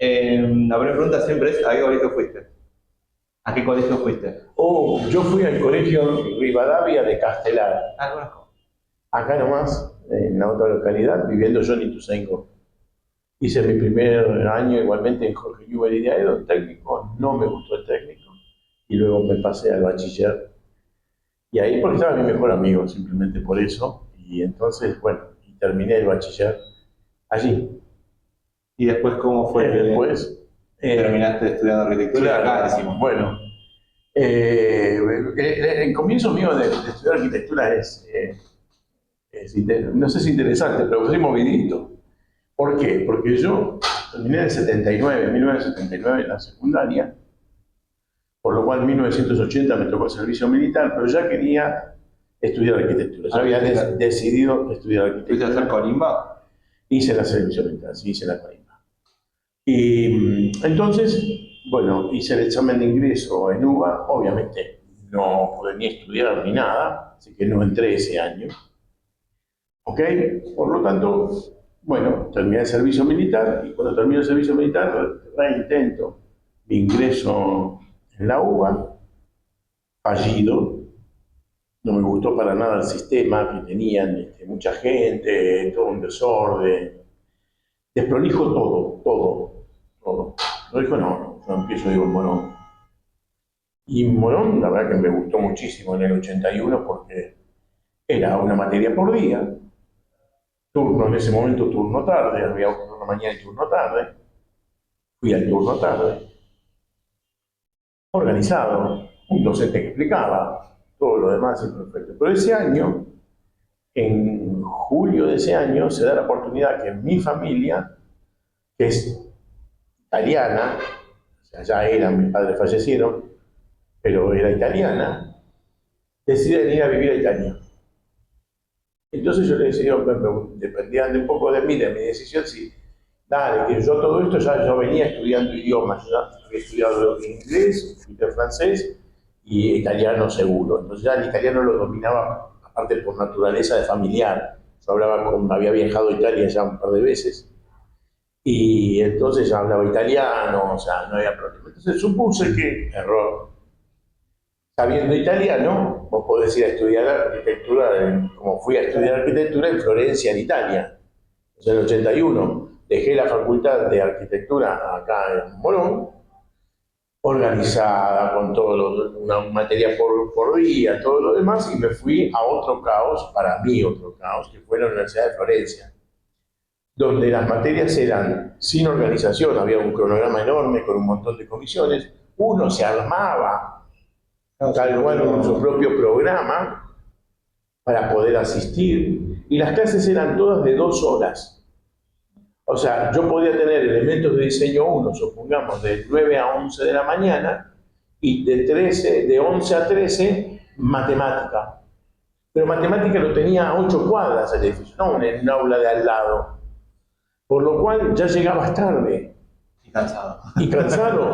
La primera pregunta siempre es, ¿a qué colegio fuiste? ¿A qué colegio fuiste? Oh, yo fui al colegio Rivadavia de Castelar, Ah, lo conozco. acá nomás, en la otra localidad, viviendo yo en Ituzaingó. Hice mi primer año igualmente en Jorge Newbery de Aedo, técnico, no me gustó el técnico, y luego me pasé al bachiller. Y ahí porque estaba mi mejor amigo, simplemente por eso, y entonces, bueno, y terminé el bachiller allí. ¿Y después cómo fue que Después, terminaste estudiando arquitectura? claro, Acá decimos. bueno, el comienzo mío de estudiar arquitectura no sé si interesante, pero fue movidito. ¿Por qué? Porque yo terminé en el 79, 1979 en la secundaria, por lo cual en 1980 me tocó el servicio militar, pero ya quería estudiar arquitectura. Ya había decidido estudiar ¿Fuiste a hacer arquitectura. colimba? Hice la servicio militar, sí, hice la colimba. Y entonces, bueno, hice el examen de ingreso en UBA, obviamente no pude ni estudiar ni nada, así que no entré ese año. ¿Ok? Por lo tanto, bueno, terminé el servicio militar y cuando termino el servicio militar reintento mi ingreso en la UBA, fallido, no me gustó para nada el sistema que tenían, mucha gente, todo un desorden, desprolijo todo. Lo dijo, no, yo empiezo, digo, Morón. Y Morón, la verdad que me gustó muchísimo en el 81 porque era una materia por día, turno en ese momento, turno tarde, había turno mañana y turno tarde, fui al turno tarde, organizado, un docente que explicaba, todo lo demás es perfecto. Pero ese año, en julio de ese año, se da la oportunidad que mi familia, que es italiana, o sea, ya eran, mis padres fallecieron, pero era italiana, decide venir a vivir a Italia. Entonces yo le decía, dependía de un poco de mí, de mi decisión, si, dale, que yo todo esto ya yo venía estudiando idiomas, ya había estudiado inglés, francés y italiano seguro. Entonces ya el italiano lo dominaba, aparte por naturaleza de familiar. Yo había viajado a Italia ya un par de veces y entonces ya hablaba italiano, o sea, no había problema. Entonces supuse que, error, sabiendo italiano, vos podés ir a estudiar arquitectura, como fui a estudiar arquitectura en Florencia, en Italia. En el 81 dejé la facultad de arquitectura acá en Morón, organizada con una materia por día, todo lo demás, y me fui a otro caos, para mí otro caos, que fue la Universidad de Florencia, donde las materias eran sin organización, había un cronograma enorme con un montón de comisiones, uno se armaba tal cual con su propio programa para poder asistir, y las clases eran todas de 2 horas. O sea, yo podía tener elementos de diseño 1, supongamos, de 9 a 11 de la mañana, y de 11 a 13, matemática. Pero matemática lo tenía a 8 cuadras el edificio, no en un aula de al lado. Por lo cual ya llegabas tarde. Y cansado. Y cansado.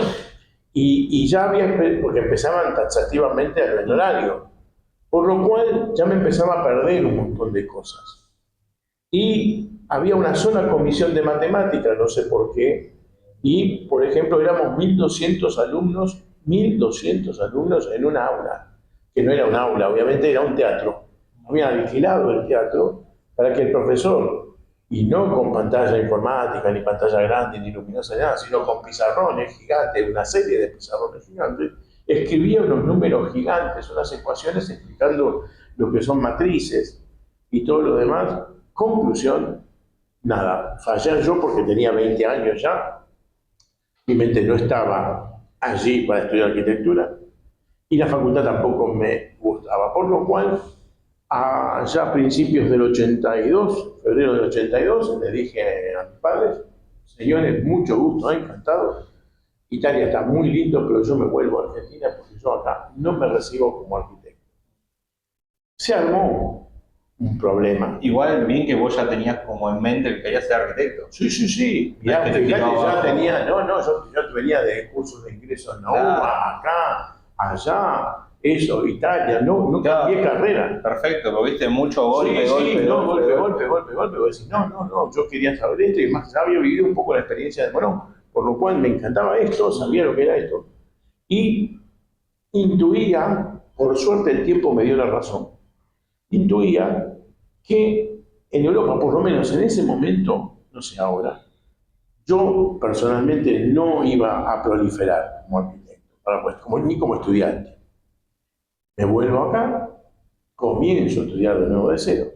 Y ya había, porque empezaban taxativamente al horario. Por lo cual ya me empezaba a perder un montón de cosas. Y había una sola comisión de matemáticas, no sé por qué, y por ejemplo éramos 1200 alumnos, 1200 alumnos en una aula, que no era un aula, obviamente era un teatro. Habían alquilado el teatro para que el profesor, y no con pantalla informática, ni pantalla grande, ni luminosa, ni nada, sino con pizarrones gigantes, una serie de pizarrones gigantes, escribía unos números gigantes, unas ecuaciones explicando lo que son matrices y todo lo demás. Conclusión, nada, fallé yo porque tenía 20 años ya, mi mente no estaba allí para estudiar arquitectura y la facultad tampoco me gustaba, por lo cual, ya a principios del 82, febrero del 82, le dije a mis padres, señores, mucho gusto, encantado, Italia está muy lindo, pero yo me vuelvo a Argentina porque yo acá no me recibo como arquitecto. Se armó un problema. Igual bien que vos ya tenías como en mente que querías ser arquitecto. Sí. Ya, Fíjate, ya tenía, yo venía de cursos de ingreso en la UBA, acá, allá, eso, Italia, no cambié carrera. Perfecto, porque viste mucho golpe, golpe. Vos decís, no, yo quería saber esto y más, ya había vivido un poco la experiencia de Morón, por lo cual me encantaba esto, sabía lo que era esto, y intuía, por suerte el tiempo me dio la razón, intuía que en Europa, por lo menos en ese momento, no sé ahora, yo personalmente no iba a proliferar como arquitecto, ni como estudiante. Me vuelvo acá, comienzo a estudiar de nuevo de cero,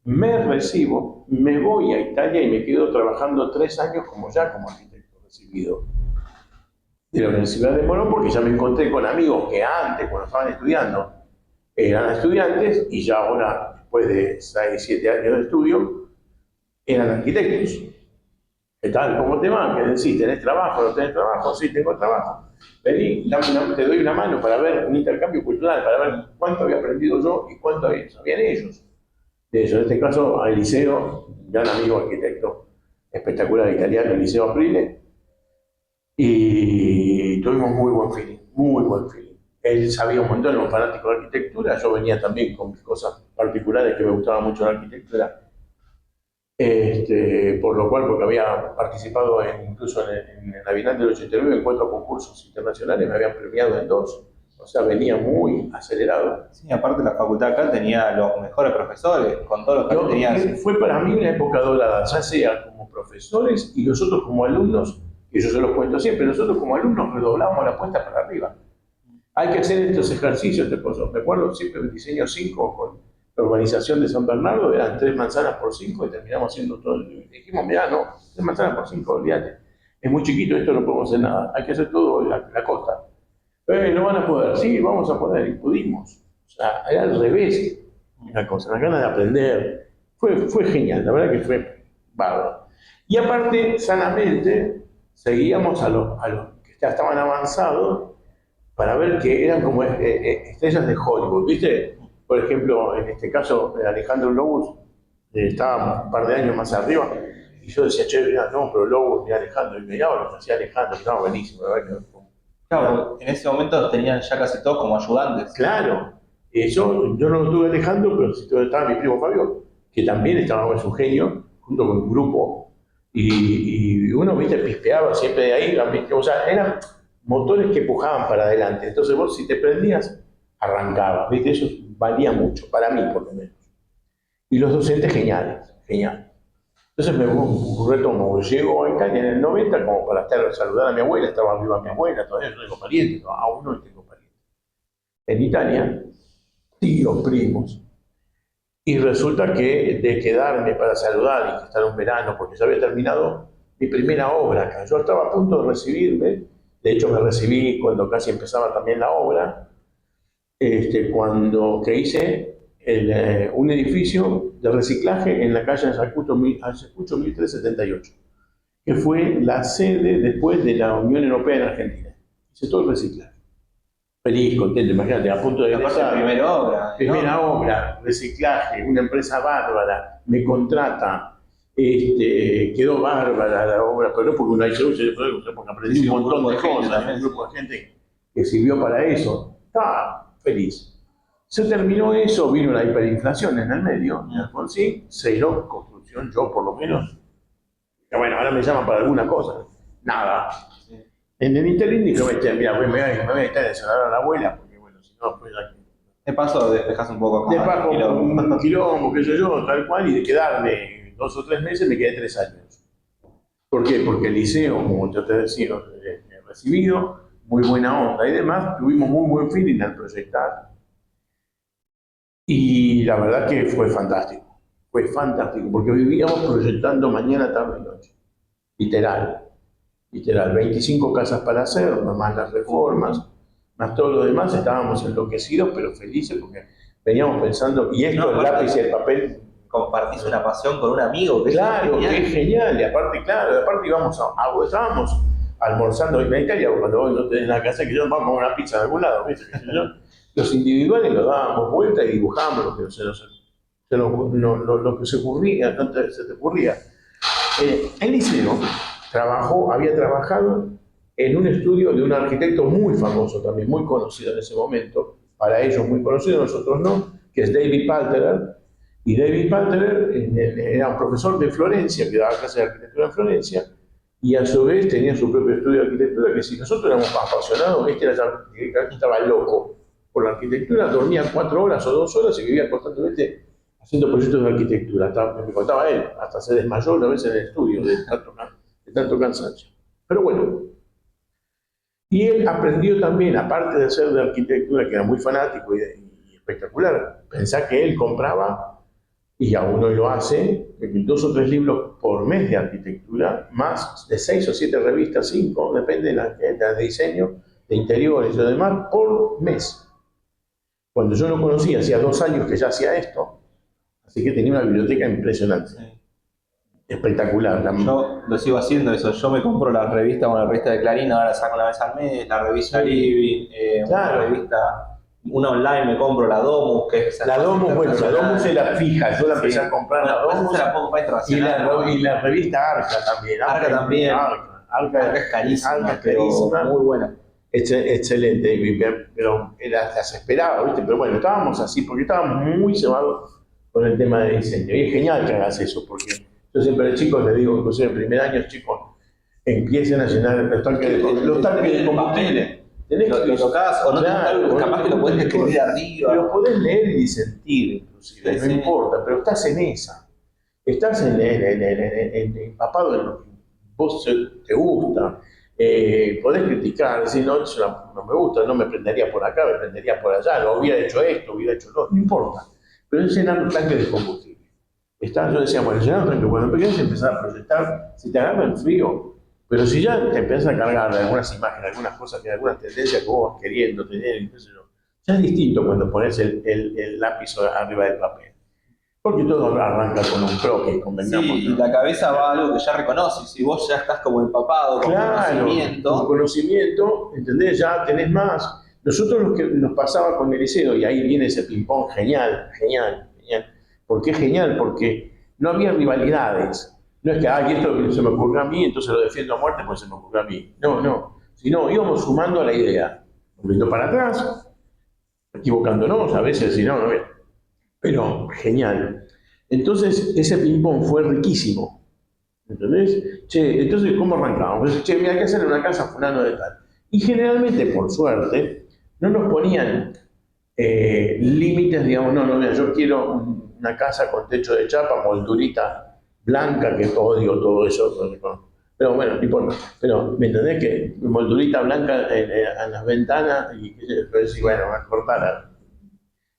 me recibo, me voy a Italia y me quedo trabajando 3 años como arquitecto recibido de la Universidad de Morón, porque ya me encontré con amigos que antes, cuando estaban estudiando, eran estudiantes y ya ahora, después de 6, 7 años de estudio, eran arquitectos. ¿Qué tal? ¿Cómo te va? ¿Qué decís? ¿Tenés trabajo? ¿No tenés trabajo? Sí, tengo trabajo. Vení, te doy una mano para ver un intercambio cultural, para ver cuánto había aprendido yo y cuánto sabían ellos. De eso, en este caso, a Eliseo, un gran amigo arquitecto espectacular italiano, Eliseo Aprile, y tuvimos muy buen feeling, muy buen feeling. Él sabía un montón, era un fanático de arquitectura, yo venía también con mis cosas particulares que me gustaba mucho la arquitectura. Por lo cual, porque había participado incluso en la Bienal del 89 en 4 concursos internacionales, me habían premiado en 2, o sea, venía muy acelerado. Sí, aparte la facultad acá tenía los mejores profesores, con todos los que tenía. Fue para mí una época dorada, ya sea como profesores y nosotros como alumnos, que yo se los cuento siempre, nosotros como alumnos redoblábamos la apuesta para arriba. Hay que hacer estos ejercicios, me acuerdo siempre del diseño 5 con la urbanización de San Bernardo, eran 3 manzanas por 5 y terminamos haciendo todo. Y dijimos, mirá, no, 3 manzanas por 5, olvídate. Es muy chiquito, esto no podemos hacer nada, hay que hacer todo la costa. No van a poder, sí, vamos a poder, y pudimos. O sea, era al revés la cosa, la gana de aprender. Fue genial, la verdad que fue bárbaro. Y aparte, sanamente, seguíamos a los que ya estaban avanzados para ver que eran como estrellas de Hollywood, ¿viste? Por ejemplo, en este caso, Alejandro Lobos estaba un par de años más arriba, y yo decía, che, mirá, no, pero Lobos, mirá Alejandro, y miraba lo que hacía Alejandro, estaba buenísimo, la verdad que... Claro, en ese momento tenían ya casi todos como ayudantes. Claro, yo no lo tuve Alejandro, pero sí estaba mi primo Fabio, que también estaba en un genio, junto con un grupo, y uno, viste, pispeaba siempre de ahí, ¿viste? O sea, eran motores que empujaban para adelante, entonces vos si te prendías, arrancabas, viste, eso valía mucho, para mí por lo menos. Y los docentes geniales, genial. Entonces me retomo, llego a Italia en el 90 como para saludar a mi abuela, estaba viva mi abuela, todavía no tengo parientes, aún no tengo parientes. En Italia, tíos, primos, y resulta que de quedarme para saludar y estar un verano, porque ya había terminado mi primera obra acá, yo estaba a punto de recibirme, de hecho me recibí cuando casi empezaba también la obra, que hice un edificio de reciclaje en la calle Ayacucho 1378, que fue la sede después de la Unión Europea en Argentina. Hice todo el reciclaje. Feliz, contento, imagínate, a punto de empezar. Primera obra, reciclaje, una empresa bárbara, me contrata, quedó bárbara la obra, pero no porque uno hizo porque aprendí un montón de cosas, un grupo de gente que sirvió para eso. Estaba feliz. Se terminó eso, vino la hiperinflación en el medio, y Alfonsín cero construcción, yo por lo menos. Pero bueno, ahora me llaman para alguna cosa. Nada. Sí. En el interín dije, mira, me voy a estar de sonar a la abuela, porque bueno, si no, pues ya que... De paso despejas un poco acá. De paso, un quilombo, qué sé yo, tal cual, y de quedarme 2 o 3 meses me quedé 3 años. ¿Por qué? Porque el liceo, como te decía, recibido, muy buena onda y demás, tuvimos muy buen feeling al proyectar. Y la verdad que fue fantástico, porque vivíamos proyectando mañana, tarde y noche, literal, 25 casas para hacer, más las reformas, más todo lo demás, estábamos enloquecidos pero felices porque veníamos pensando, y esto, el lápiz y el papel. Compartís una pasión con un amigo, claro, que es genial, y aparte estábamos almorzando en Italia, cuando vos no tenés nada que hacer, que yo vamos a comer una pizza de algún lado, ¿viste? Los individuales los dábamos vuelta y dibujábamos lo que se te ocurría. El liceo había trabajado en un estudio de un arquitecto muy famoso también, muy conocido en ese momento, para ellos muy conocido, nosotros no, que es David Palterer. Y David Palterer era un profesor de Florencia, que daba clases de arquitectura en Florencia, y a su vez tenía su propio estudio de arquitectura, que si nosotros éramos apasionados, estaba loco por la arquitectura, dormía 4 horas o 2 horas y vivía constantemente haciendo proyectos de arquitectura. Me contaba él, hasta se desmayó una vez en el estudio de tanto cansancio. Pero bueno, y él aprendió también, aparte de ser de arquitectura, que era muy fanático y espectacular, pensá que él compraba, y aún hoy lo hace, 2 o 3 libros por mes de arquitectura, más de 6 o 7 revistas, 5, depende de diseño, de interiores y lo demás, por mes. Cuando yo lo conocí, hacía 2 años que ya hacía esto, así que tenía una biblioteca impresionante. Sí. Espectacular. Yo lo sigo haciendo eso, yo me compro la revista, la revista de Clarín, ahora saco una vez al mes, la revista Living, claro. Una revista, una online me compro la Domus, que es la Domus, bueno, la Domus es la fija, yo la empecé a comprar la Domus, y la revista Arca también. Arca también. Arca es carísima, muy buena. Excelente, pero las esperaba, ¿viste? Pero bueno, estábamos así, porque estábamos muy cebados con el tema de diseño. Y es genial que hagas eso, porque yo siempre a los chicos les digo, inclusive en primer año, chicos, empiecen a llenar los tanques de combustible. Lo tocás o no claro, capaz que lo podés escribir arriba. Lo podés leer y sentir, inclusive, no importa, pero estás en esa. Estás empapado en lo que vos te gusta. Podés criticar, decir, no, eso no me gusta, no me prendería por acá, me prendería por allá, no hubiera hecho esto, hubiera hecho lo otro, no importa. Pero es llenar un tanque de combustible. Yo decía, bueno, llenar un tanque, cuando empiezas a empezar a proyectar, si te agarra el frío, pero si ya te empiezas a cargar de algunas imágenes, algunas cosas, de algunas tendencias que vos vas queriendo tener, ya es distinto cuando pones el lápiz arriba del papel. Porque todo arranca con un croquis, convengamos. Sí, y la cabeza va a algo que ya reconoces, y vos ya estás como empapado con conocimiento. Con conocimiento, ¿entendés? Ya tenés más. Nosotros lo que nos pasaba con el liceo, y ahí viene ese ping-pong genial. ¿Por qué genial? Porque no había rivalidades. No es que, esto se me ocurrió a mí, entonces lo defiendo a muerte, pues se me ocurrió a mí. No. Sino íbamos sumando a la idea. Volviendo para atrás, equivocándonos, a veces, si no, pero genial. Entonces, ese ping-pong fue riquísimo. ¿Entendés? Entonces, ¿cómo arrancábamos? Pues, mira, hay que hacer una casa fulano de tal. Y generalmente, por suerte, no nos ponían límites, digamos, mira, yo quiero una casa con techo de chapa, moldurita blanca, que odio todo eso. Pero bueno, no importa. Pero, ¿me entendés? Que moldurita blanca en las ventanas y bueno, a cortar.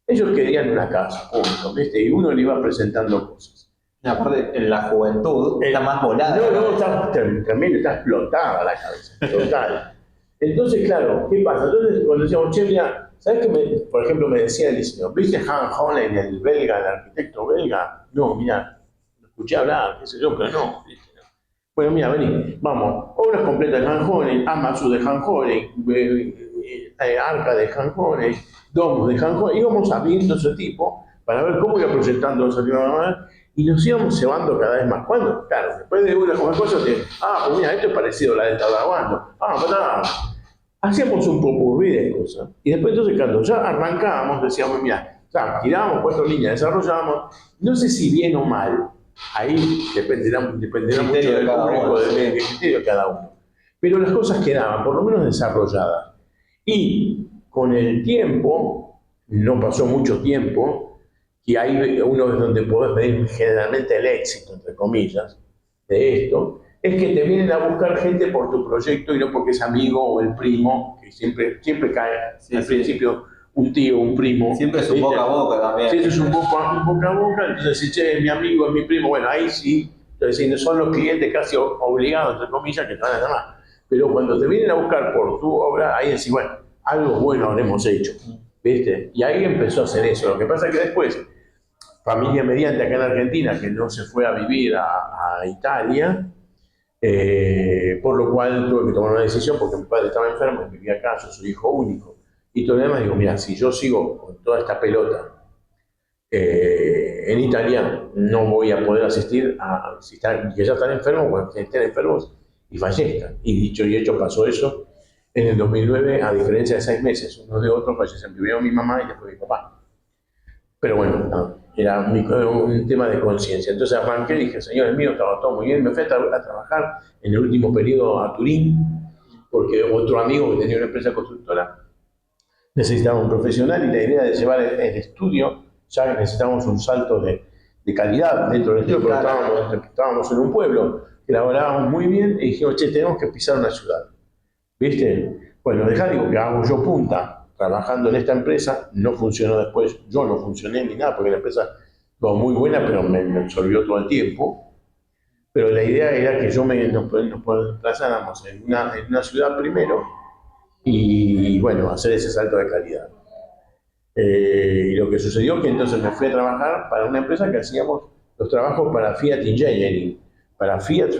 Ellos querían una casa, punto, ¿viste? Y uno le iba presentando cosas. Aparte, en la juventud está más volada. También está explotada la cabeza, total. Entonces, claro, ¿qué pasa? Entonces, cuando decíamos, che, mira, ¿sabes qué? Por ejemplo, me decía el diseño, ¿viste Han Hollen, el belga, el arquitecto belga? No, mira, lo escuché hablar, qué sé yo, pero no. Bueno, mira, vení, vamos, obras completas de Han Hollen, Amazu de Han Hollen, Arca de Han Hollen, Domus de Han Hollen, íbamos abriendo ese tipo para ver cómo iba proyectando esa actividad y nos íbamos cebando cada vez más. ¿Cuándo? Claro, después de una cosa de, pues mira, esto es parecido a la de Tabaguando. Hacíamos un popurrí de cosas. Y después entonces cuando ya arrancábamos, decíamos, mira, tirábamos 4 líneas, desarrollábamos, no sé si bien o mal, ahí dependerá mucho del público, del criterio de cada uno. Pero las cosas quedaban, por lo menos desarrolladas. Y con el tiempo, no pasó mucho tiempo, y ahí uno es donde podés medir generalmente el éxito, entre comillas, de esto, es que te vienen a buscar gente por tu proyecto y no porque es amigo o el primo, que siempre cae al principio un tío, un primo. Siempre es un boca a boca también. Sí, es un boca a boca, entonces si che, es mi amigo, es mi primo, bueno, ahí sí, entonces son los clientes casi obligados, entre comillas, que te van a llamar. Pero cuando te vienen a buscar por tu obra, ahí decís, bueno, algo bueno habremos hecho, ¿viste? Y ahí empezó a hacer eso. Lo que pasa es que después, familia mediante acá en Argentina, que no se fue a vivir a Italia, por lo cual tuve que tomar una decisión porque mi padre estaba enfermo y vivía acá, yo soy hijo único. Y todo lo demás digo, mira, si yo sigo con toda esta pelota en Italia, no voy a poder asistir a que ya están enfermos, o que estén enfermos y fallezcan. Y dicho y hecho pasó eso. En el 2009, a diferencia de 6 meses, unos de otros fallecen. Primero mi mamá y después mi papá. Pero bueno, no, era un tema de conciencia. Entonces arranqué y dije, señores míos, estaba todo muy bien. Me fui a trabajar en el último periodo a Turín, porque otro amigo que tenía una empresa constructora necesitaba un profesional y la idea de llevar el estudio, ya necesitábamos un salto de calidad dentro del estudio, porque estábamos en un pueblo que laborábamos muy bien y dijimos, che, tenemos que pisar una ciudad. ¿Viste? Bueno, dejá, digo, que hago yo punta trabajando en esta empresa, no funcionó después, yo no funcioné ni nada, porque la empresa fue muy buena, pero me absorbió todo el tiempo. Pero la idea era que nos desplazáramos en una ciudad primero y, bueno, hacer ese salto de calidad. Y lo que sucedió que entonces me fui a trabajar para una empresa que hacíamos los trabajos para Fiat Engineering, para Fiat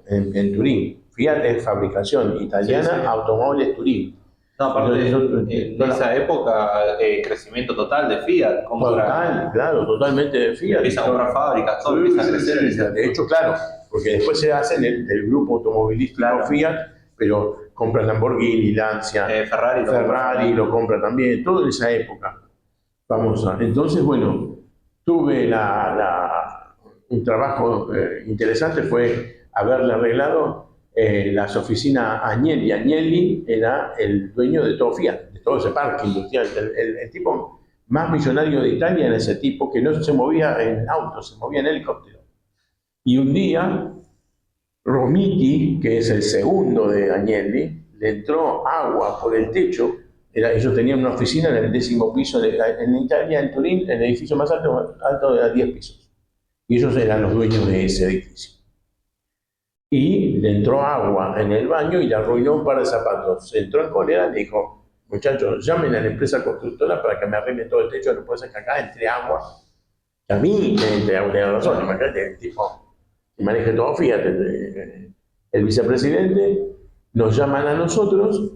en Turín. Fiat es fabricación italiana, sí, sí. Automóviles Turín. No, aparte en esa época, crecimiento total de Fiat. Total, claro, totalmente de Fiat. Empieza a comprar fábricas, todo empieza a crecer. De hecho, claro, porque después se hace el grupo automovilístico, claro, Fiat, pero compra Lamborghini, Lancia, Ferrari lo compra también, todo en esa época. Famosa. Entonces, bueno, tuve un trabajo interesante, fue haberle arreglado las oficinas a Agnelli. Agnelli era el dueño de todo Fiat, de todo ese parque industrial. El tipo más millonario de Italia era ese tipo que no se movía en auto, se movía en helicóptero. Y un día, Romiti, que es el segundo de Agnelli, le entró agua por el techo. Ellos tenían una oficina en el 10º piso en Italia, en Turín, el edificio más alto de 10 pisos. Y ellos eran los dueños de ese edificio. Y le entró agua en el baño y le arruinó un par de zapatos. Entró en cólera y dijo, muchachos, llamen a la empresa constructora para que me arregle todo el techo, no puede ser que acá entre agua. Y a mí entre agua, tenía razón, imagínate, el tipo que maneja todo, fíjate, el vicepresidente, nos llaman a nosotros.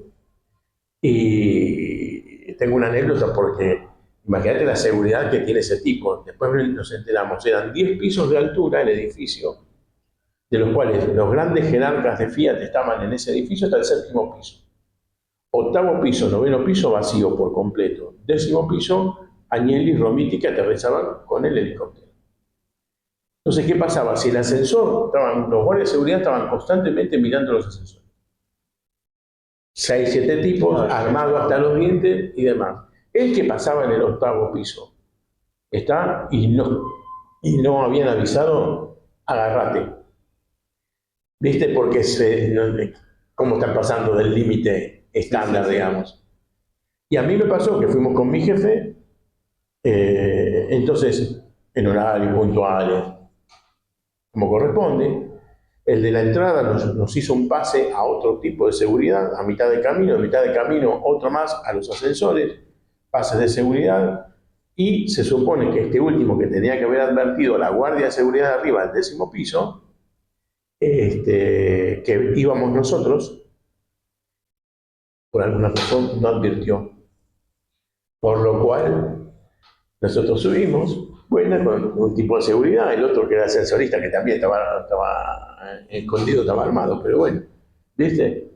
Y tengo una anécdota porque imagínate la seguridad que tiene ese tipo. Después nos enteramos, eran 10 pisos de altura el edificio, de los cuales los grandes jerarcas de Fiat estaban en ese edificio hasta el 7º piso. 8º piso, 9º piso vacío por completo. 10º piso, Agnelli y Romiti que aterrizaban con el helicóptero. Entonces, ¿qué pasaba? Si el ascensor, los guardias de seguridad estaban constantemente mirando los ascensores. 6, 7 tipos, armados hasta los dientes y demás. El que pasaba en el 8º piso está y no habían avisado, agárrate. ¿Viste? Porque cómo están pasando del límite estándar, digamos. Y a mí me pasó que fuimos con mi jefe, entonces en horarios puntuales, como corresponde. El de la entrada nos hizo un pase a otro tipo de seguridad, a mitad de camino otro más a los ascensores, pases de seguridad, y se supone que este último que tenía que haber advertido a la guardia de seguridad de arriba del 10º piso, que íbamos nosotros, por alguna razón no advirtió. Por lo cual, nosotros subimos, bueno, con un tipo de seguridad, el otro que era ascensorista, que también estaba escondido, estaba armado, pero bueno, ¿viste?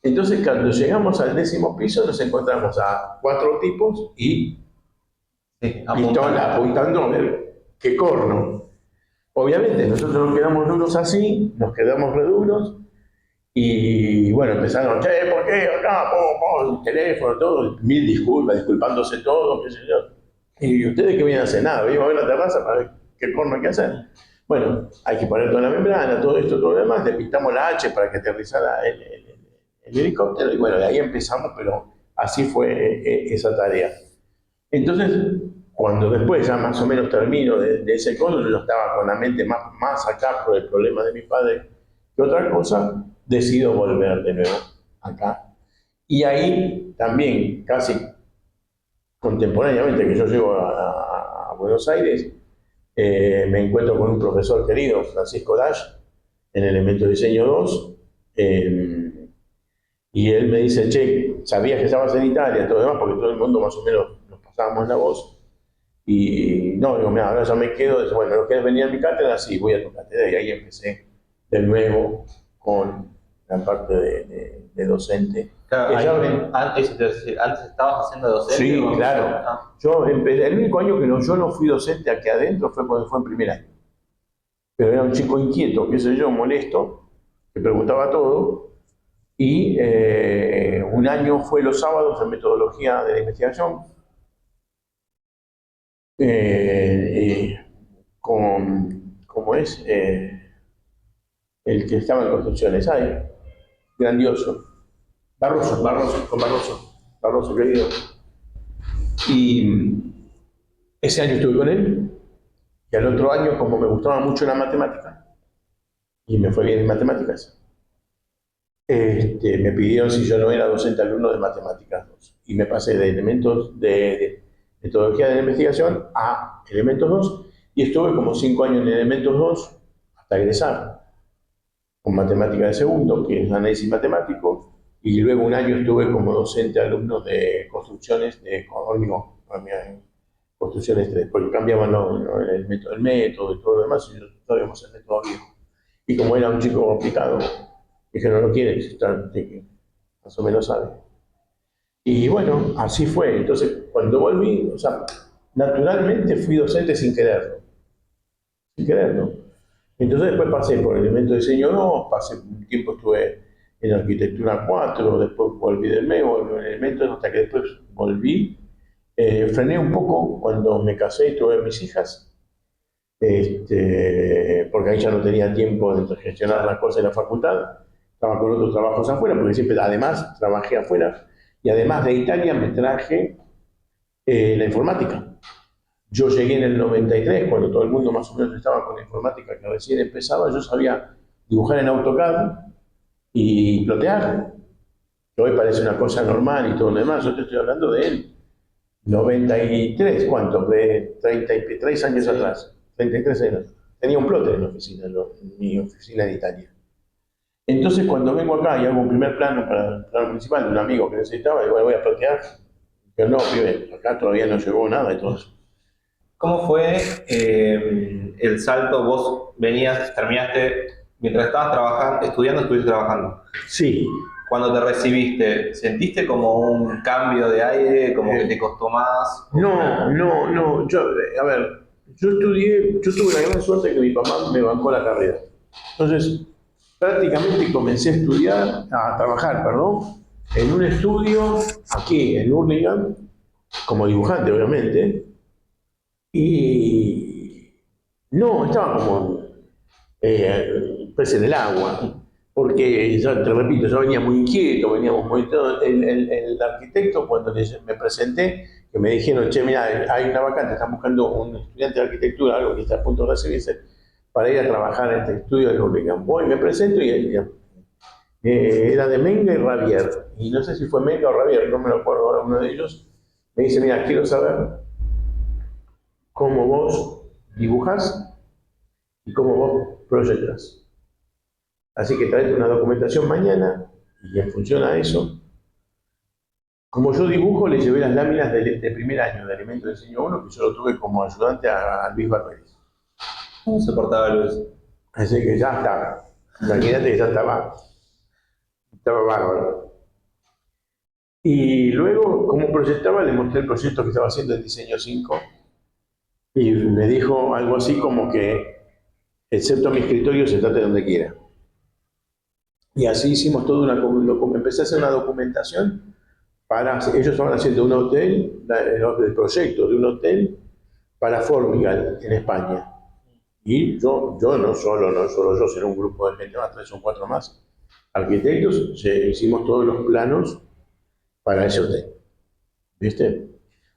Entonces, cuando llegamos al 10º piso, nos encontramos a 4 tipos y pistola apuntando a ver qué corno. Obviamente, nosotros nos quedamos duros así, nos quedamos reduros, y bueno, empezaron, che, ¿por qué acá? El teléfono, todo, mil disculpas, disculpándose todo, qué sé yo. ¿Y ustedes qué vienen a hacer? Nada, venimos a ver la terraza para ver qué corno hay que hacer. Bueno, hay que poner toda la membrana, todo esto, todo lo demás, le pintamos la H para que aterrizara el helicóptero, y bueno, de ahí empezamos, pero así fue esa tarea. Entonces, cuando después ya más o menos termino de ese coso, yo estaba con la mente más acá por el problema de mi padre que otra cosa, decido volver de nuevo acá. Y ahí también, casi contemporáneamente que yo llego a Buenos Aires, me encuentro con un profesor querido, Francisco Dash, en Elemento Diseño 2, y él me dice, che, ¿sabías que estabas en Italia? Todo demás, porque todo el mundo más o menos nos pasábamos la voz. Y no, digo, mira, ahora ya me quedo, dice, bueno, ¿no quieres venir a mi cátedra? Sí, voy a tu cátedra. Y ahí empecé de nuevo con la parte de docente Claro, que ya ven- eso te iba a decir, ¿antes estabas haciendo docente? Sí, o- claro. Ah, Yo empecé, el único año que yo no fui docente aquí adentro fue cuando fue en primer año. Pero era un chico inquieto, qué sé yo, molesto, que preguntaba todo. Y un año fue los sábados en metodología de la investigación, ¿cómo es? El que estaba en construcciones, ahí, grandioso. Barroso, querido. Y ese año estuve con él, y al otro año, como me gustaba mucho la matemática, y me fue bien en matemáticas, me pidieron si yo no era docente alumno de matemáticas 2. Y me pasé de elementos de metodología de la investigación a elementos 2, y estuve como 5 años en elementos 2 hasta egresar, con matemática de segundo, que es análisis matemático, y luego un año estuve como docente alumno de construcciones de hormigón, construcciones 3, porque cambiaban el método y todo lo demás, y nosotros sabíamos el método viejo. Y como era un chico complicado, dije, no lo quiere, más o menos sabe. Y bueno, así fue. Entonces, cuando volví, o sea, naturalmente fui docente sin quererlo. Entonces después pasé por elementos de diseño 2, pasé un tiempo estuve en arquitectura 4, después volví del MEO, volví en elementos, hasta que después volví. Frené un poco cuando me casé y tuve mis hijas, porque ahí ya no tenía tiempo de gestionar las cosas de la facultad, estaba con otros trabajos afuera, porque siempre además trabajé afuera, y además de Italia me traje la informática. Yo llegué en el 93, cuando todo el mundo más o menos estaba con la informática que recién empezaba, yo sabía dibujar en AutoCAD y plotear, que hoy parece una cosa normal y todo lo demás. Yo te estoy hablando de él, 93, ¿cuánto? De 33 años atrás, 33 años. Tenía un plotter en la oficina, en mi oficina en Italia. Entonces, cuando vengo acá y hago un primer plano para el plano principal de un amigo que necesitaba, digo, bueno, voy a plotear. Pero no, pibe, acá todavía no llegó nada y todo eso. ¿cómo fue el salto? Vos terminaste, mientras estabas trabajando, estudiando, estuviste trabajando. Sí, Cuando te recibiste, ¿sentiste como un cambio de aire, como que te costó más? no. A ver, yo tuve la gran suerte que mi papá me bancó la carrera. Entonces, prácticamente comencé a trabajar, perdón, en un estudio aquí en Hurlingham, como dibujante, obviamente, y no, estaba como pez en el agua, porque yo te repito, yo venía muy inquieto, veníamos muy todo. El arquitecto, cuando me presenté, que me dijeron, che, mira, hay una vacante, están buscando un estudiante de arquitectura, algo que está a punto de recibirse, para ir a trabajar en este estudio de Hurlingham. Voy, me presento y era de Menga y Ravier, y no sé si fue Menga o Ravier, no me lo acuerdo ahora uno de ellos. Me dice, mira, quiero saber cómo vos dibujás y cómo vos proyectás. Así que traete una documentación mañana y en función a eso, como yo dibujo, le llevé las láminas de primer año de Elementos de Diseño 1, que yo lo tuve como ayudante a Luis Barberis. ¿Cómo se portaba Luis? Así que ya estaba. Imagínate que ya estaba bárbaro. Y luego, como proyectaba, le mostré el proyecto que estaba haciendo en Diseño 5 y me dijo algo así como que, excepto mi escritorio, sentate donde quiera. Y así hicimos toda empecé a hacer una documentación ellos estaban haciendo un hotel, el proyecto de un hotel para Formigal en España. Y yo no solo yo, sino un grupo de gente más, 3 o 4 más, arquitectos, hicimos todos los planos para ese hotel. ¿Viste?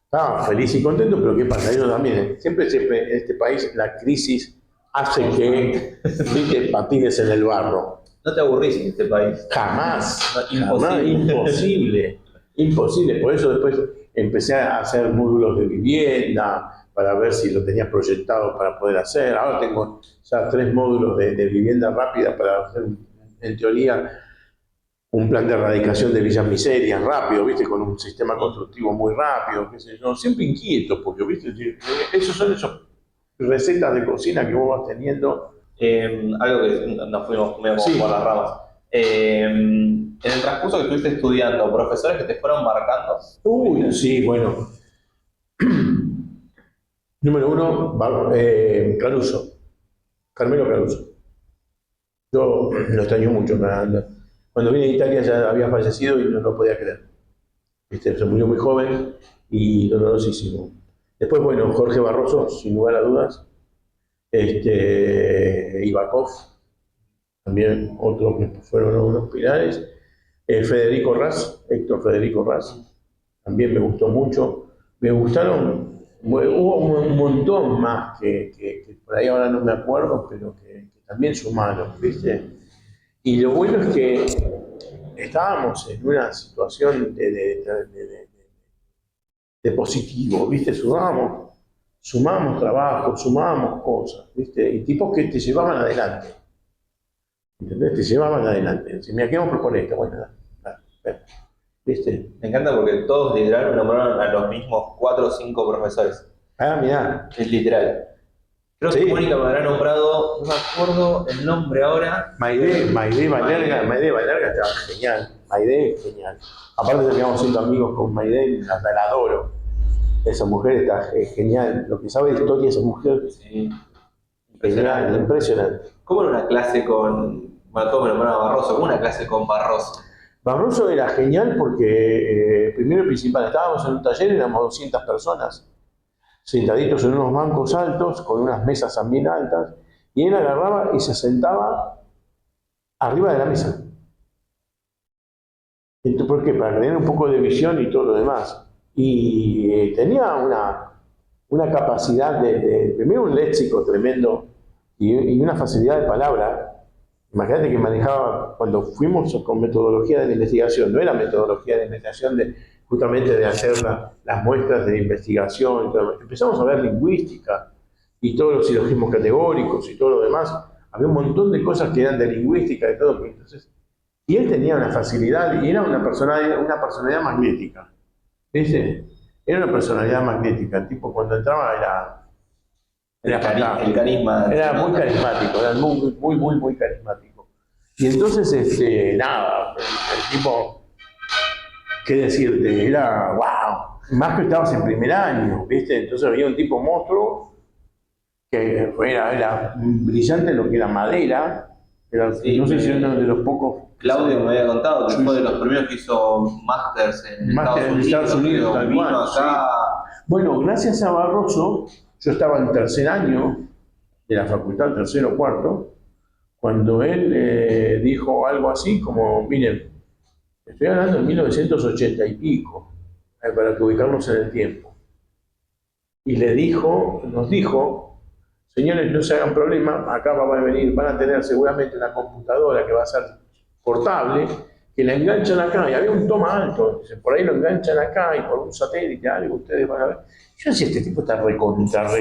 Estaba feliz y contento, pero ¿qué pasa? Ellos también, siempre en este país la crisis hace que, ¿viste?, patines en el barro. ¿No te aburrís en este país? Jamás, Imposible. imposible. Por eso después empecé a hacer módulos de vivienda para ver si lo tenía proyectado para poder hacer. Ahora tengo ya 3 módulos de vivienda rápida para hacer, en teoría, un plan de erradicación de villas miserias rápido, ¿viste? Con un sistema constructivo muy rápido, qué sé yo. Siempre inquieto, porque, ¿viste? Esos son esas recetas de cocina que vos vas teniendo. Algo que nos fuimos medio Sí. por las ramas. En el transcurso que estuviste estudiando, profesores que te fueron marcando. Uy, sí, bueno. Número uno, Caruso. Carmelo Caruso. Yo lo extraño mucho. Cuando vine a Italia ya había fallecido y no lo podía creer. Se murió muy joven y dolorosísimo. Después, bueno, Jorge Barroso, sin lugar a dudas. Ivakov, también otros que fueron unos pilares. Federico Raz, Héctor Federico Raz, también me gustó mucho. Me gustaron, hubo un montón más que por ahí ahora no me acuerdo, pero que también sumaron, ¿viste? Y lo bueno es que estábamos en una situación de positivo, ¿viste? Sumamos trabajo, sumábamos cosas, ¿viste? Y tipos que te llevaban adelante, ¿entendés? Te llevaban adelante. Si mira, ¿qué vamos a proponer esto? Bueno, dale, ¿viste? Me encanta porque todos literal me nombraron a los mismos 4 o 5 profesores. Ah, mirá. Es literal. Creo que Mónica me habrá nombrado, no me acuerdo el nombre ahora. Maide Valerga estaba genial. Maide es genial. Aparte terminamos siendo amigos con Maide, la adoro. Esa mujer está genial. Lo que sabe de historia esa mujer. Sí. Impresionante. ¿Cómo era una clase con, bueno, todos me nombraron a Barroso, ¿cómo una clase con Barroso? Barroso era genial porque, primero y principal, estábamos en un taller, éramos 200 personas, sentaditos en unos bancos altos, con unas mesas también altas, y él agarraba y se sentaba arriba de la mesa. Entonces, ¿por qué? Para tener un poco de visión y todo lo demás. Y tenía una capacidad primero un léxico tremendo y una facilidad de palabra. Imagínate que manejaba, cuando fuimos con metodología de la investigación, no era metodología de investigación justamente de hacer las muestras de investigación, empezamos a ver lingüística y todos los silogismos categóricos y todo lo demás. Había un montón de cosas que eran de lingüística y todo. Entonces, y él tenía una facilidad y era una personalidad magnética. ¿Viste? Era una personalidad magnética. El tipo cuando entraba era el carisma. Era muy carismático, era muy carismático. Y entonces, nada, el tipo, ¿qué decirte? Era wow. Más que estabas en primer año, ¿viste? Entonces había un tipo monstruo que era brillante en lo que era madera. Sí, no sé si era uno de los pocos. Claudio me había contado que fue de los primeros que hizo másters en Estados Unidos. Vino acá. Sí. Bueno, gracias a Barroso, yo estaba en tercer año de la facultad, tercero o cuarto, cuando él dijo algo así como, miren, estoy hablando de 1980 y pico, para que ubicarnos en el tiempo. Y nos dijo, señores, no se hagan problema, acá van a tener seguramente una computadora que va a ser portable, que la enganchan acá, y había un toma alto, por ahí lo enganchan acá y por un satélite, algo, ustedes van a ver. Yo decía, este tipo está re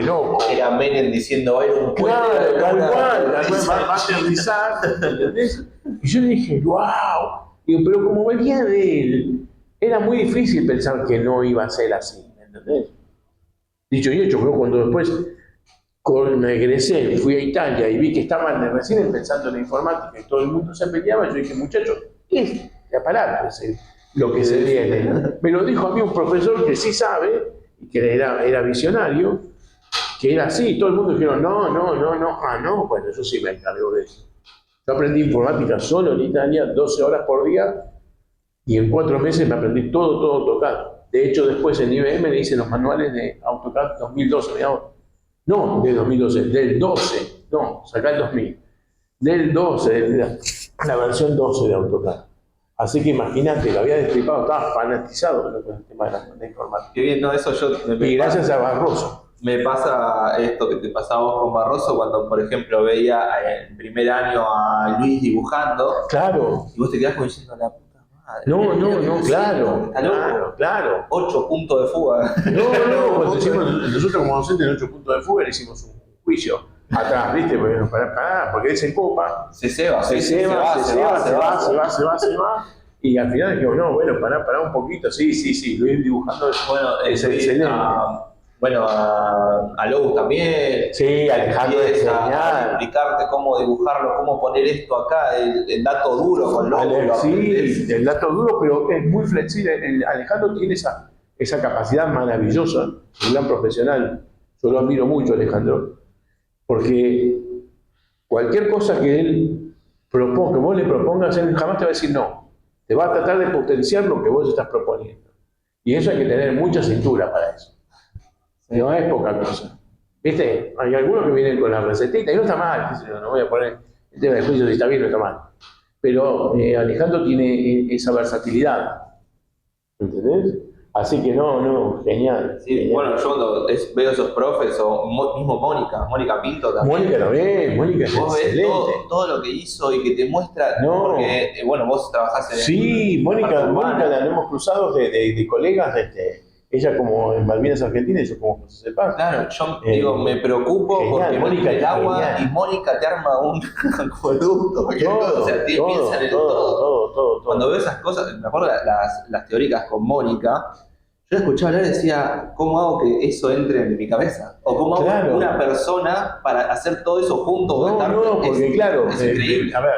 loco. Era Menem diciendo, va a ir un puente. Claro, tal cual, va a aterrizar, ¿entendés? Y yo dije, wow. Digo, pero como venía de él, era muy difícil pensar que no iba a ser así, ¿entendés? Dicho y hecho, pero cuando después me egresé, fui a Italia y vi que estaban recién pensando en la informática y todo el mundo se peleaba, yo dije, muchachos, este aparato es lo que se viene. Me lo dijo a mí un profesor que sí sabe, y que era visionario, que era así, todo el mundo dijeron, no, bueno, yo sí me encargo de eso. Yo aprendí informática solo en Italia, 12 horas por día, y en 4 meses me aprendí todo AutoCAD. De hecho, después en IBM le hice los manuales de AutoCAD 2012, digamos. No, de 2012, del 12, no, sacá el 2000. Del 12, la versión 12 de AutoCAD. Así que imagínate, lo había destripado, estaba fanatizado con el tema de la informática. Qué bien, no, eso y gracias a Barroso. Me pasa esto que te pasaba vos con Barroso cuando, por ejemplo, veía en primer año a Luis dibujando. Claro. Y vos te quedás como diciendo, la puta madre. No, claro. 8 puntos de fuga. Cuando nosotros como docentes en 8 puntos de fuga le hicimos un juicio atrás, ¿viste? Porque él se copa. Se va. Y al final dijimos, no, bueno, pará un poquito, sí, Luis dibujando. Bueno, es excelente. Bueno, a Lobos también. Sí, Alejandro es Empieza a genial. explicarte cómo dibujarlo, cómo poner esto acá, el dato duro con Lobos. Sí, el dato duro, pero es muy flexible. Alejandro tiene esa capacidad maravillosa, un gran profesional. Yo lo admiro mucho, Alejandro, porque cualquier cosa que él proponga, que vos le propongas, él jamás te va a decir no. Te va a tratar de potenciar lo que vos estás proponiendo. Y eso hay que tener mucha cintura para eso. Sí. No es poca cosa. ¿Viste? Hay algunos que vienen con la recetita y no está mal, qué sé yo, no voy a poner el tema de juicio si está bien o está mal. Pero Alejandro tiene esa versatilidad, ¿entendés? Así que no, genial. Sí, genial. bueno, yo cuando veo esos profes, o mismo Mónica Pinto también. Mónica también, Mónica es Vos ves excelente. todo lo que hizo y que te muestra, No. porque, bueno, vos trabajás en Sí, Mónica la hemos cruzado de colegas, ella como en Malvinas Argentina y yo como José Paz. Claro, yo digo, me preocupo genial, porque Mónica el es agua genial. y Mónica te arma un acueducto, o sea, piensan en todo. Cuando veo esas cosas, me acuerdo las teóricas con Mónica, yo la escuchaba hablar y decía, ¿cómo hago que eso entre en mi cabeza? O ¿cómo hago Claro. una persona para hacer todo eso junto? No, porque claro, es increíble. a ver,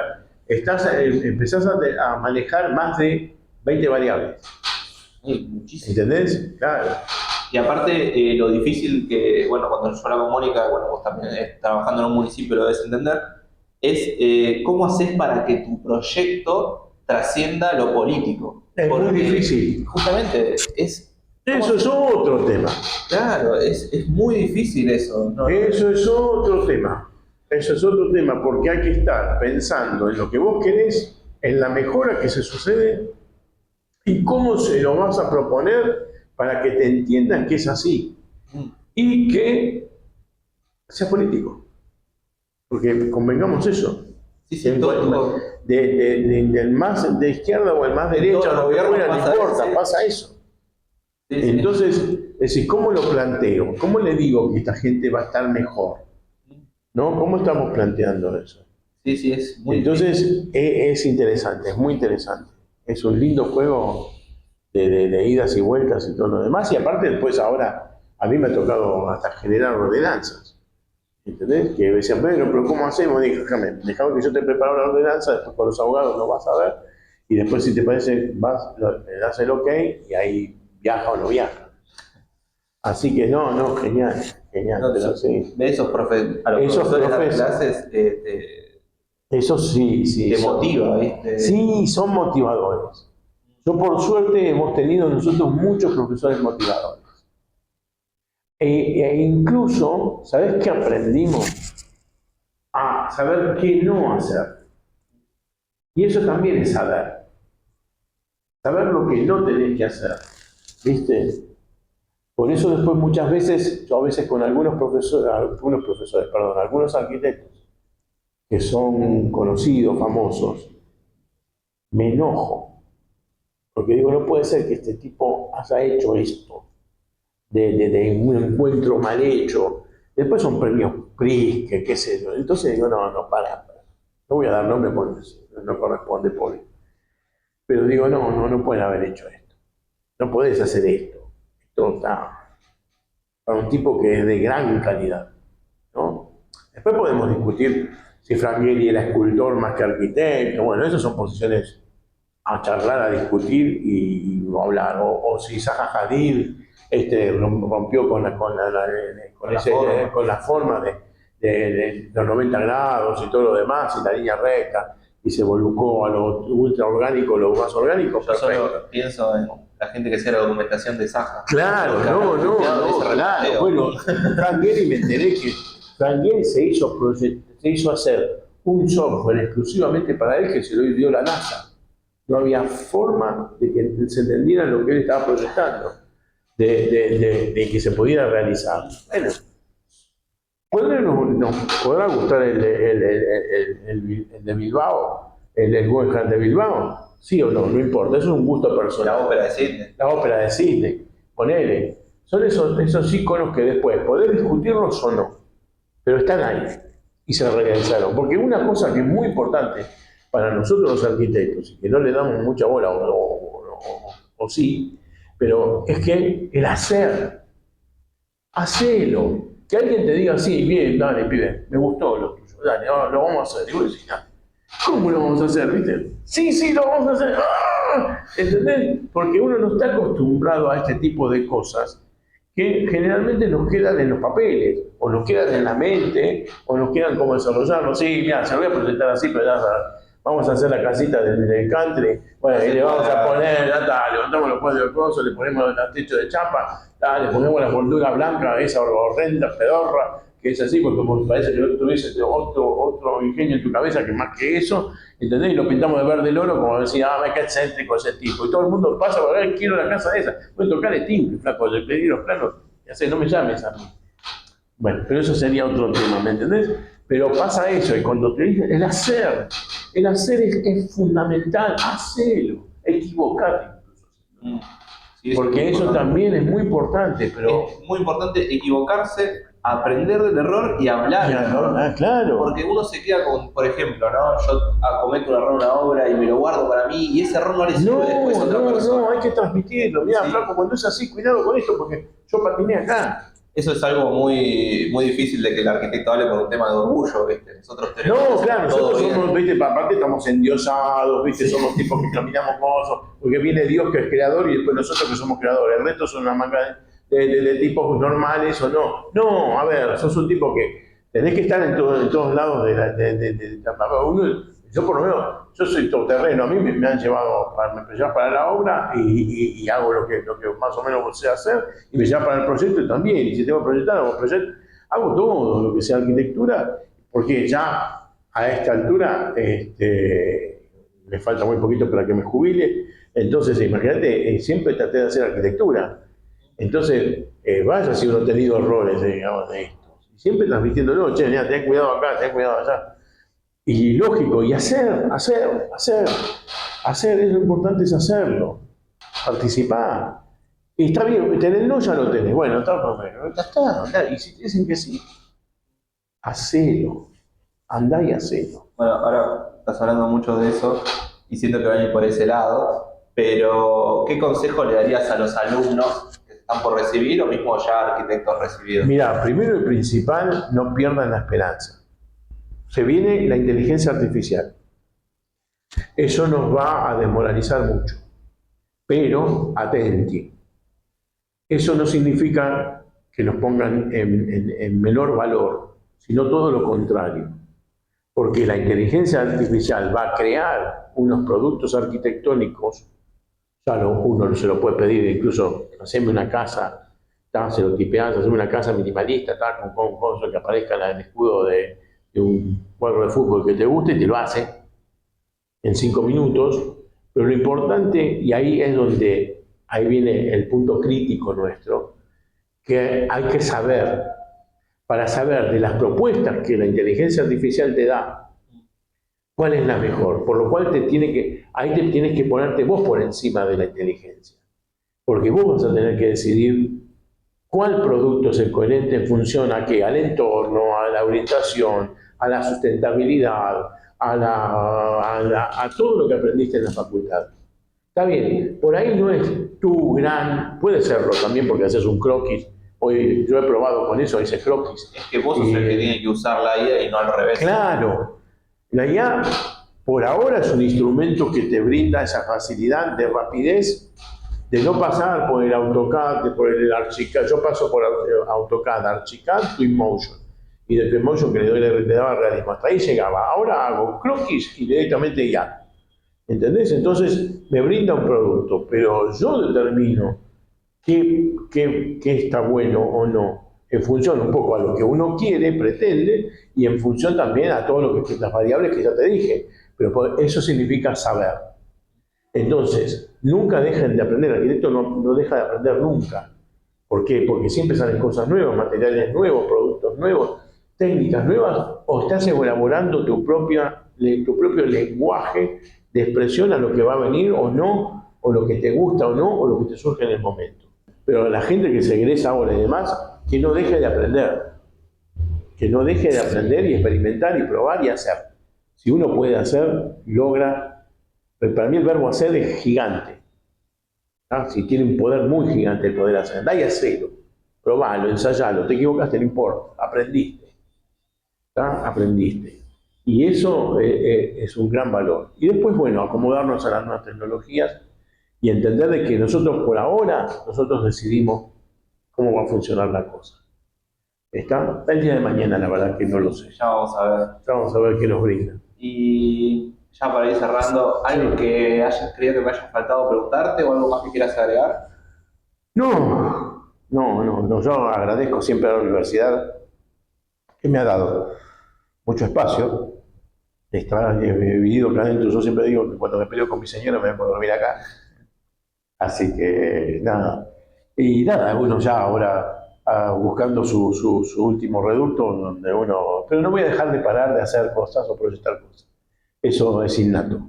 empezás a manejar más de 20 variables. Sí, muchísimo. ¿Entendés? Claro. Y aparte, lo difícil que, bueno, cuando yo hablaba con Mónica, bueno, vos también trabajando en un municipio lo debes entender, es cómo haces para que tu proyecto trascienda lo político. Es muy difícil. Justamente, Eso es otro tema. Claro, es muy difícil eso. ¿No? Eso es otro tema. Eso es otro tema, porque hay que estar pensando en lo que vos querés, en la mejora que se sucede y cómo se lo vas a proponer para que te entiendan que es así y que sea político. Porque convengamos eso. Sí, sí, Del más de izquierda o el más derecha o de afuera, no importa, pasa eso. Sí, sí. Entonces, es decir, ¿cómo lo planteo? ¿Cómo le digo que esta gente va a estar mejor? ¿No? ¿Cómo estamos planteando eso? Sí, sí, es muy Entonces, es interesante, es muy interesante. Es un lindo juego de idas y vueltas y todo lo demás. Y aparte, después ahora, a mí me ha tocado hasta generar ordenanzas. ¿Entendés? Que me decían, Pedro, pero ¿cómo hacemos? Dije, déjame que yo te preparo la ordenanza, después con los abogados lo vas a ver, y después si te parece, le das el ok, y ahí viaja o no viaja. Así que no, genial. No, pero sí. De esos profes, a los Esos profesores de las profes, clases, eso sí. te motiva, ¿viste? Sí, son motivadores. Yo por suerte hemos tenido nosotros muchos profesores motivadores. E incluso, ¿sabés qué aprendimos? A saber qué no hacer. Y eso también es saber. Saber lo que no tenés que hacer. ¿Viste? Por eso después muchas veces, yo a veces con algunos arquitectos que son conocidos, famosos, me enojo. Porque digo, no puede ser que este tipo haya hecho esto, de un encuentro mal hecho. Después son premios PRISC, qué sé yo. Entonces digo, para. No voy a dar nombre porque no corresponde, pobre. Pero digo, no pueden haber hecho esto. No podés hacer esto. Esto está para un tipo que es de gran calidad, ¿no? Después podemos discutir si Frangheri era escultor más que arquitecto. Bueno, esas son posiciones a charlar, a discutir y hablar. O si Zaha Hadid rompió con la forma de los 90 grados y todo lo demás, y la línea recta, y se volcó a lo ultra orgánico, lo más orgánico. Yo solo pienso en la gente que hacía la documentación de Zaha. Claro, claro. Bueno, Frangheri, me enteré que Frangheri se hizo hacer un software exclusivamente para él que se lo dio la NASA. No había forma de que se entendiera lo que él estaba proyectando, de que se pudiera realizar. Bueno, nos podrá gustar el de Bilbao, el Guggenheim de Bilbao, sí o no importa, eso es un gusto personal. La ópera de Sydney. La ópera de Sydney, ponele. Son esos íconos que después podés discutirlos o no, pero están ahí y se realizaron. Porque una cosa que es muy importante para nosotros los arquitectos, y que no le damos mucha bola o sí, pero es que el hacer, hacelo. Que alguien te diga, sí, bien, dale, pibe, me gustó lo tuyo, dale, lo vamos a hacer. Y vos decís, ¿cómo lo vamos a hacer, viste? Sí, lo vamos a hacer. ¡Ah! ¿Entendés? Porque uno no está acostumbrado a este tipo de cosas que generalmente nos quedan en los papeles, o nos quedan en la mente, o nos quedan como desarrollarlo. Sí, mira, se lo voy a presentar así, pero ya vamos a hacer la casita del country, bueno, y le vamos a poner, ya está, levantamos los cuadros del coso, le ponemos el techo de chapa, le ponemos la bordura blanca, esa horrenda, pedorra, que es así, porque como parece que no tuviese otro ingenio en tu cabeza que más que eso, ¿entendés? Y lo pintamos de verde oro, como decía, qué excéntrico ese tipo. Y todo el mundo pasa por acá, quiero la casa esa. Voy a tocar el timbre, flaco, le pedí los planos, ya sé, no me llames a mí. Bueno, pero eso sería otro tema, ¿me entendés? Pero pasa eso, y cuando te dicen el hacer es fundamental, hacelo, equivocate incluso. Sí, porque eso también es muy importante, pero... Es muy importante equivocarse, aprender del error y hablar del error. Claro. Porque uno se queda con, por ejemplo, ¿no? Yo cometo un error en una obra y me lo guardo para mí y ese error no le sirve después a otra persona. No, hay que transmitirlo. Mira, sí. Flaco, cuando es así, cuidado con esto porque yo patiné acá. Eso es algo muy, muy difícil de que el arquitecto hable por un tema de orgullo, ¿viste? Nosotros tenemos... No, claro, nosotros somos, ¿viste? Aparte estamos endiosados, ¿viste? Somos tipos que caminamos cosas, porque viene Dios que es creador y después nosotros que somos creadores. El resto son una manga de tipos normales o no. No, a ver, sos un tipo que tenés que estar en todos lados yo por lo menos, yo soy todoterreno, a mí me han llevado para la obra y hago lo que más o menos sé hacer, y me llevan para el proyecto también, y si tengo que proyectar, hago todo lo que sea arquitectura, porque ya a esta altura me falta muy poquito para que me jubile, entonces imagínate, siempre traté de hacer arquitectura, entonces vaya si uno ha tenido errores, digamos, de esto, siempre transmitiéndolo, che, mira, ten cuidado acá, ten cuidado allá. Y lógico, y hacer, es lo importante es hacerlo, participar. Y está bien, tenerlo ya lo tenés, bueno, está, y si te dicen que sí, hacelo, andá y hacelo. Bueno, ahora estás hablando mucho de eso y siento que van a ir por ese lado, pero ¿qué consejo le darías a los alumnos que están por recibir o mismo ya arquitectos recibidos? Mira, primero y principal, no pierdan la esperanza. Se viene la inteligencia artificial. Eso nos va a desmoralizar mucho. Pero, atenti. Eso no significa que nos pongan en menor valor, sino todo lo contrario. Porque la inteligencia artificial va a crear unos productos arquitectónicos, uno se lo puede pedir, incluso hacerme una casa, se lo tipeas, hacerme una casa minimalista, con cosas que aparezca en el escudo de un cuadro de fútbol que te guste y te lo hace en 5 minutos, pero lo importante, y ahí viene el punto crítico nuestro, que hay que saber, para saber de las propuestas que la inteligencia artificial te da, cuál es la mejor, por lo cual ahí te tienes que ponerte vos por encima de la inteligencia, porque vos vas a tener que decidir cuál producto es el coherente en función a qué, al entorno, a la orientación, a la sustentabilidad, a todo lo que aprendiste en la facultad. Está bien, por ahí no es tu gran, puede serlo también porque haces un croquis. Hoy yo he probado con eso, ese croquis. Es que vos sos el que tiene que usar la IA y no al revés. Claro, la IA por ahora es un instrumento que te brinda esa facilidad de rapidez, de no pasar por el AutoCAD, por el Archicad. Yo paso por AutoCAD, Archicad, Twinmotion. Y de Twinmotion que le daba realismo. Hasta ahí llegaba. Ahora hago croquis y directamente IA. ¿Entendés? Entonces me brinda un producto, pero yo determino qué está bueno o no, en función un poco a lo que uno quiere, pretende, y en función también a todo las variables que ya te dije. Pero eso significa saber. Entonces, nunca dejen de aprender. El arquitecto no deja de aprender nunca. ¿Por qué? Porque siempre salen cosas nuevas, materiales nuevos, productos nuevos, técnicas nuevas, o estás elaborando tu propio lenguaje de expresión a lo que va a venir o no, o lo que te gusta o no, o lo que te surge en el momento. Pero la gente que se egresa ahora y demás, que no deje de aprender. Que no deje de aprender y experimentar y probar y hacer. Si uno puede hacer, logra. Pero para mí el verbo hacer es gigante. Si tiene un poder muy gigante el poder hacer. Da y hacelo. probalo, ensayalo, te equivocaste, no importa, aprendiste. ¿Tá? Aprendiste. Y eso es un gran valor. Y después, bueno, acomodarnos a las nuevas tecnologías y entender de que nosotros por ahora, nosotros decidimos cómo va a funcionar la cosa. ¿Está? El día de mañana, la verdad que no lo sé. Ya vamos a ver. Ya vamos a ver qué nos brinda. Y ya para ir cerrando, ¿algo que hayas creído que me haya faltado preguntarte o algo más que quieras agregar? No, yo agradezco siempre a la universidad que me ha dado mucho espacio. He vivido acá adentro, yo siempre digo que cuando me peleo con mi señora me voy a dormir acá. Así que nada. Y nada, uno ya ahora buscando su último reducto, donde uno. Pero no voy a dejar de parar de hacer cosas o proyectar cosas. Eso es innato.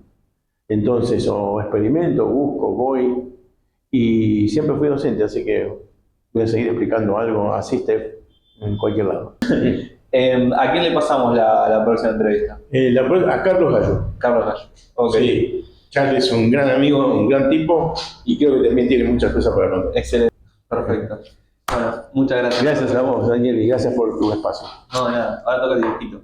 Entonces, o experimento, busco, voy. Y siempre fui docente, así que voy a seguir explicando algo, asiste en cualquier lado. ¿A quién le pasamos la próxima entrevista? A Carlos Gallo. Carlos Gallo. Ok. Sí, Charles es un gran amigo, un gran tipo y creo que también tiene muchas cosas para contar. Excelente. Perfecto. Bueno, muchas gracias. Gracias a vos, Daniel, y gracias por tu espacio. No, nada. Ahora toca el dibujito.